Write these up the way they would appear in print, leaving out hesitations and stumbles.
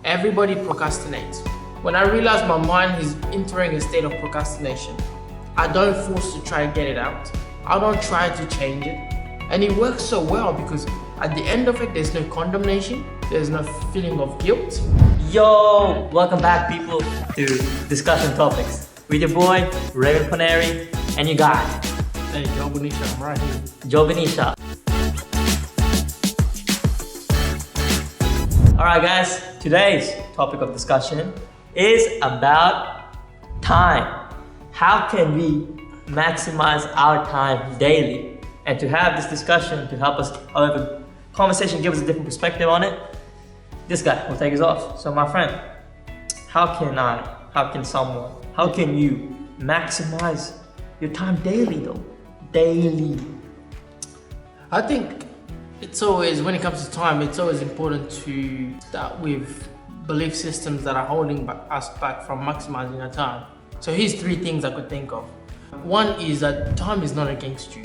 Everybody procrastinates. When I realize my mind is entering a state of procrastination, I don't force to try to get it out. I don't try to change it. And it works so well because at the end of it, there's no condemnation, there's no feeling of guilt. Yo, welcome back people to Discussion Topics with your boy, Raven Paneri, and your guy, Hey, Joe Benicia, I'm right here. Joe Benicia. Alright guys, today's topic of discussion is about time. How can we maximize our time daily? And to have this discussion, to help us have a conversation, give us a different perspective on it, this guy will take us off. So my friend, how can you maximize your time daily though? Daily. I think it's always, when it comes to time, it's always important to start with belief systems that are holding us back from maximizing our time. So here's three things I could think of. One is that time is not against you.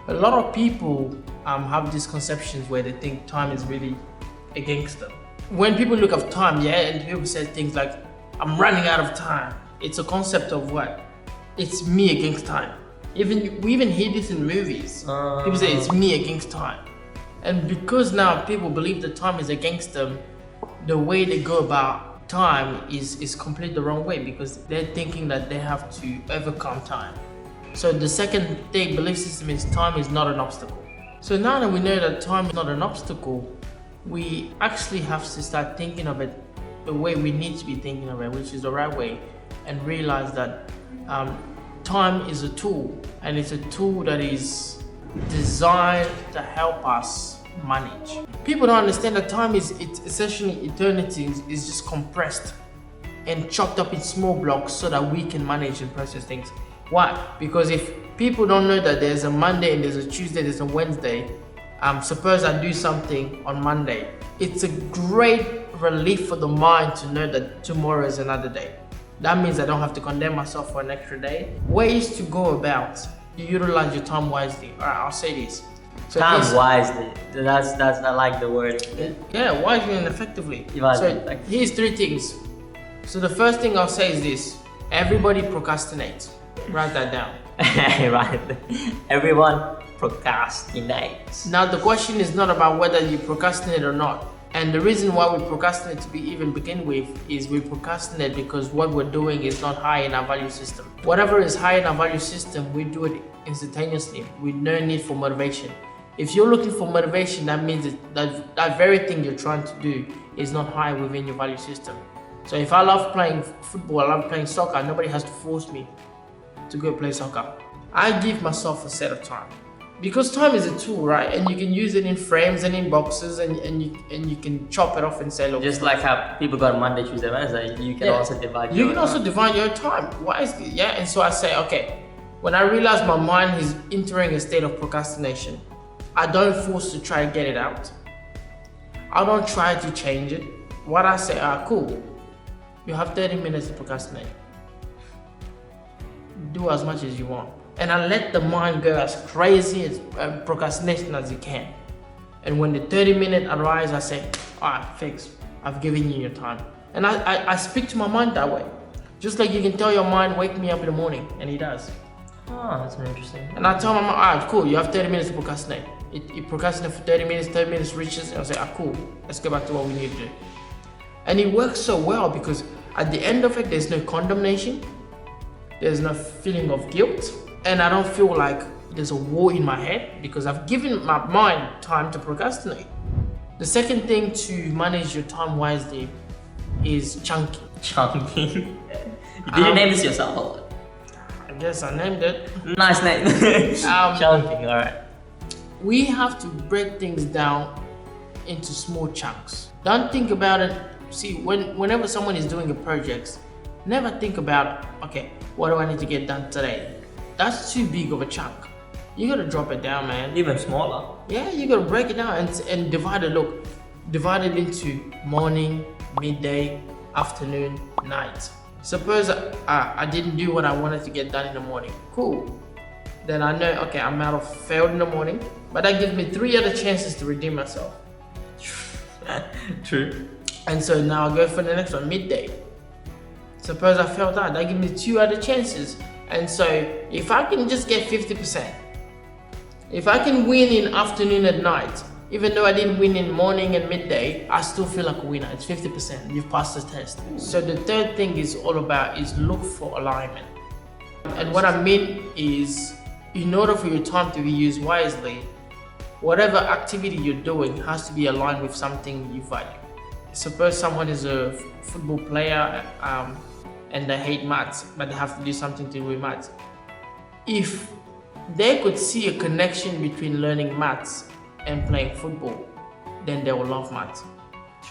A lot of people have these conceptions where they think time is really against them. When people look at time, and people say things like, I'm running out of time. It's a concept of what? It's me against time. We even hear this in movies. People say it's me against time. And because now people believe that time is against them, the way they go about time is completely the wrong way, because they're thinking that they have to overcome time. So the second thing, belief system, is time is not an obstacle. So now that we know that time is not an obstacle, we actually have to start thinking of it the way we need to be thinking of it, which is the right way, and realize that time is a tool, and it's a tool that is designed to help us manage. People don't understand that time it's essentially eternity is just compressed and chopped up in small blocks so that we can manage and process things. Why? Because if people don't know that there's a Monday and there's a Tuesday, there's a Wednesday, suppose I do something on Monday, it's a great relief for the mind to know that tomorrow is another day. That means I don't have to condemn myself for an extra day. Ways to go about you utilize your time wisely. All right, I'll say this. So Time wisely. That's I like the word. Yeah, wisely and effectively. So here's three things. So the first thing I'll say is this: everybody procrastinates. Write that down. Right. Everyone procrastinates. Now the question is not about whether you procrastinate or not. And the reason why we procrastinate to even begin with is we procrastinate because what we're doing is not high in our value system. Whatever is high in our value system, we do it instantaneously with no need for motivation. If you're looking for motivation, that means that very thing you're trying to do is not high within your value system. So if I love playing football, I love playing soccer, nobody has to force me to go play soccer. I give myself a set of time. Because time is a tool, right? And you can use it in frames and in boxes, and you can chop it off and say, look. Just like how people got Monday, Tuesday, Wednesday, you can also divide your time. You can also divide your time. Why is it? Yeah, and so I say, okay, when I realize my mind is entering a state of procrastination, I don't force to try to get it out. I don't try to change it. What I say, cool, you have 30 minutes to procrastinate. Do as much as you want. And I let the mind go as crazy as procrastination as it can. And when the 30-minute arrives, I say, all right, fix. I've given you your time. And I speak to my mind that way. Just like you can tell your mind, wake me up in the morning, and he does. Oh, that's very interesting. And I tell my mind, all right, cool, you have 30 minutes to procrastinate. It procrastinates for 30 minutes reaches, and I say, cool, let's go back to what we need to do. And it works so well because at the end of it, there's no condemnation, there's no feeling of guilt, and I don't feel like there's a war in my head because I've given my mind time to procrastinate. The second thing to manage your time wisely is chunking. Chunking? Did you name this yourself? I guess I named it. Nice name. Chunking, alright. We have to break things down into small chunks. Don't think about it. See, whenever someone is doing a project, never think about, okay, what do I need to get done today? That's too big of a chunk. You gotta drop it down, man. Even smaller. Yeah, you gotta break it down and divide it. Look, divide it into morning, midday, afternoon, night. Suppose I didn't do what I wanted to get done in the morning. Cool. Then I know, okay, I might have failed in the morning, but that gives me 3 other chances to redeem myself. True. And so now I go for the next one, midday. Suppose I failed that gives me 2 other chances. And so if I can just get 50%, if I can win in afternoon and night, even though I didn't win in morning and midday, I still feel like a winner. It's 50%, you've passed the test. So the third thing is all about is look for alignment. And what I mean is, in order for your time to be used wisely, whatever activity you're doing has to be aligned with something you value. Suppose someone is a football player and they hate maths, but they have to do something to do with maths. If they could see a connection between learning maths and playing football, then they will love maths.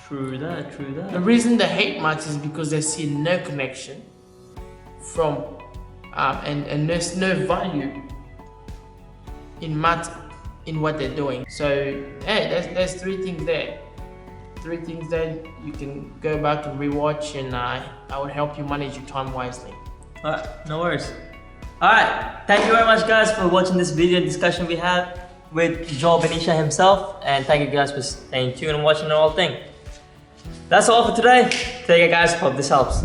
True that. The reason they hate maths is because they see no connection from and there's no value in maths in what they're doing. So there's 3 things there. 3 things that you can go back and rewatch, and I would help you manage your time wisely. Alright, no worries. Alright, thank you very much guys for watching this video discussion we had with Joel Benicia himself, and thank you guys for staying tuned and watching the whole thing. That's all for today. Take care guys, hope this helps.